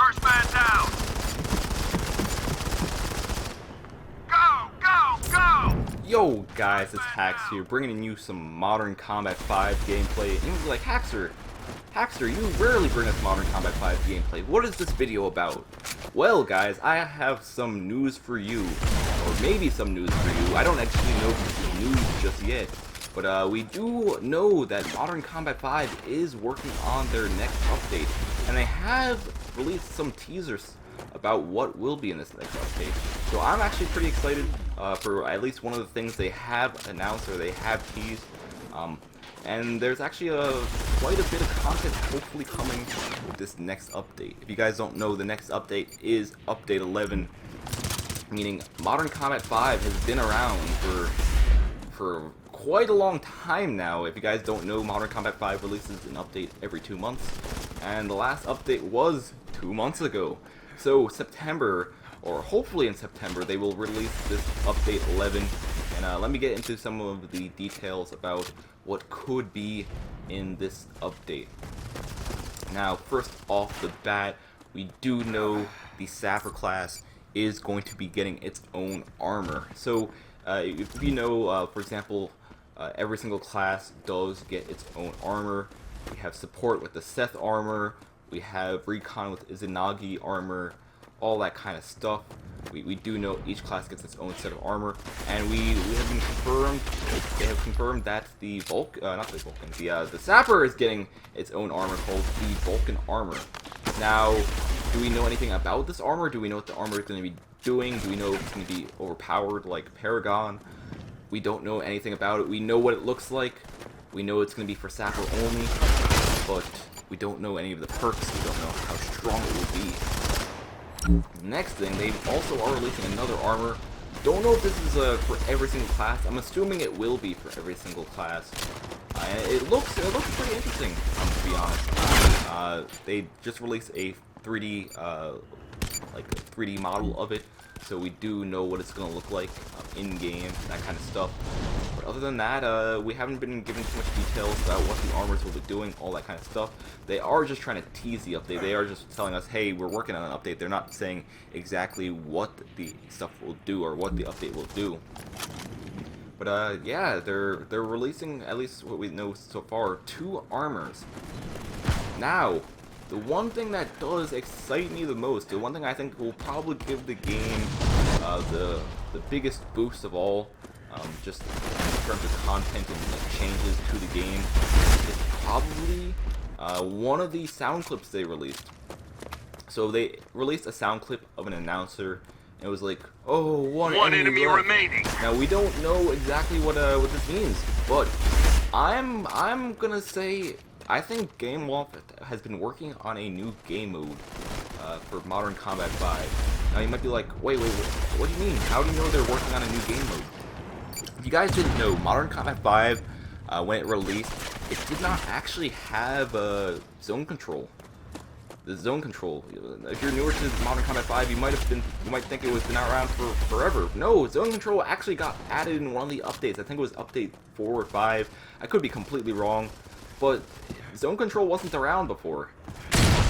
First man down. Go! Yo guys, it's Hax here, bringing you some Modern Combat 5 gameplay. And you'll be like, Haxor, you rarely bring us Modern Combat 5 gameplay. What is this video about? Well guys, I have some news for you. Or maybe some news for you. I don't actually know if this is news just yet. But we do know that Modern Combat 5 is working on their next update. And they have released some teasers about what will be in this next update. So I'm actually pretty excited for at least one of the things they have announced or they have teased. And there's actually quite a bit of content hopefully coming with this next update. If you guys don't know, the next update is Update 11, meaning Modern Combat 5 has been around for quite a long time now. If you guys don't know, Modern Combat 5 releases an update every 2 months, and the last update was 2 months ago. So September, or hopefully in September, they will release this Update 11, and let me get into some of the details about what could be in this update. Now, first off the bat, we do know the Sapper class is going to be getting its own armor. So, if you know, for example, every single class does get its own armor. We have support with the Seth armor, we have recon with Izanagi armor, all that kind of stuff. We do know each class gets its own set of armor, and we have been confirmed. They have confirmed that the the Sapper is getting its own armor called the Vulcan armor. Now, do we know anything about this armor? Do we know what the armor is going to be doing? Do we know if it's going to be overpowered like Paragon? We don't know anything about it. We know what it looks like. We know it's going to be for Sapper only, but we don't know any of the perks. We don't know how strong it will be. Next thing, they also are releasing another armor. Don't know if this is for every single class. I'm assuming it will be for every single class. And it looks pretty interesting, to be honest. They just released a 3D like a 3D model of it, so we do know what it's gonna look like in game, that kind of stuff. But other than that, we haven't been given too much details about what the armors will be doing, all that kind of stuff. They are just trying to tease the update. They are just telling us, hey, we're working on an update. They're not saying exactly what the stuff will do or what the update will do. But yeah, they're releasing, at least what we know so far, 2 armors. Now, the one thing that does excite me the most, the one thing I think will probably give the game the biggest boost of all, just in terms of content and like, changes to the game, is probably one of the sound clips they released. So they released a sound clip of an announcer. It was like, oh, one enemy remaining. Now we don't know exactly what this means, but I'm gonna say I think GameLoft has been working on a new game mode for Modern Combat 5. Now you might be like, wait, what do you mean? How do you know they're working on a new game mode? If you guys didn't know, Modern Combat 5, when it released, it did not actually have zone control. The zone control. If you're newer to Modern Combat 5, you might think it was been around for forever. No, zone control actually got added in one of the updates. I think it was update 4 or 5. I could be completely wrong, but zone control wasn't around before.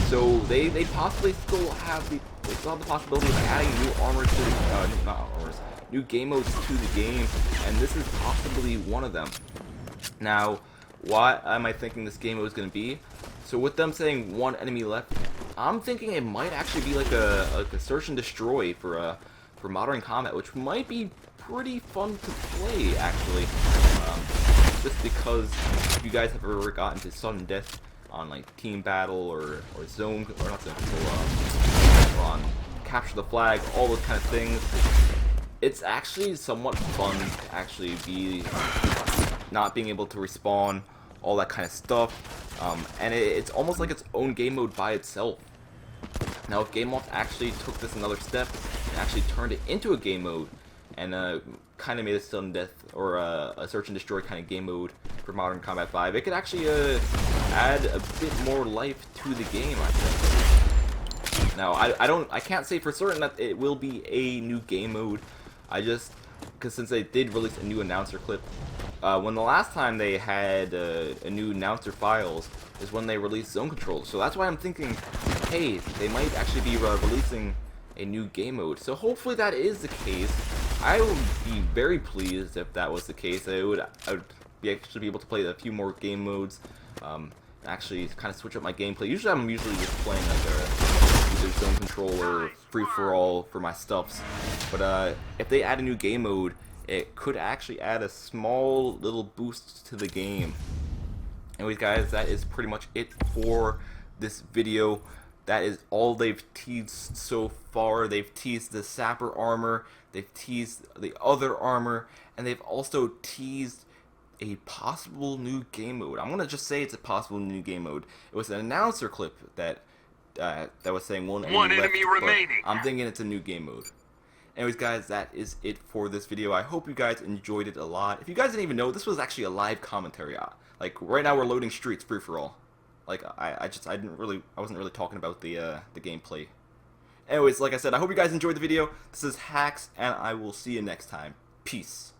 So they possibly still have the possibility of adding new armor to the new game modes to the game, and this is possibly one of them. Now, what am I thinking this game mode is going to be? So with them saying 1 enemy left, I'm thinking it might actually be like a search and destroy for Modern Combat, which might be pretty fun to play actually. Just because if you guys have ever gotten to sudden death on like team battle or zone or not zone control, or on capture the flag, all those kind of things, it's actually somewhat fun to actually be not being able to respawn, all that kind of stuff. And it's almost like its own game mode by itself. Now, if GameLoft actually took this another step and actually turned it into a game mode and kind of made a sudden death or a search and destroy kind of game mode for Modern Combat 5, it could actually add a bit more life to the game, I think. Now, I can't say for certain that it will be a new game mode. Because since they did release a new announcer clip, when the last time they had a new announcer files is when they released Zone Control. So that's why I'm thinking, hey, they might actually be releasing a new game mode. So hopefully that is the case. I would be very pleased if that was the case. I would actually be able to play a few more game modes. Actually kind of switch up my gameplay. Usually I'm just playing like either Zone Control or Free For All for my stuffs. But if they add a new game mode, it could actually add a small little boost to the game. Anyways, guys, that is pretty much it for this video. That is all they've teased so far. They've teased the Sapper armor, they've teased the other armor, and they've also teased a possible new game mode. I'm gonna just say it's a possible new game mode. It was an announcer clip that was saying one enemy remaining. I'm thinking it's a new game mode. Anyways, guys, that is it for this video. I hope you guys enjoyed it a lot. If you guys didn't even know, this was actually a live commentary. Like right now, we're loading Streets free for all. Like I wasn't really talking about the gameplay. Anyways, like I said, I hope you guys enjoyed the video. This is Hax, and I will see you next time. Peace.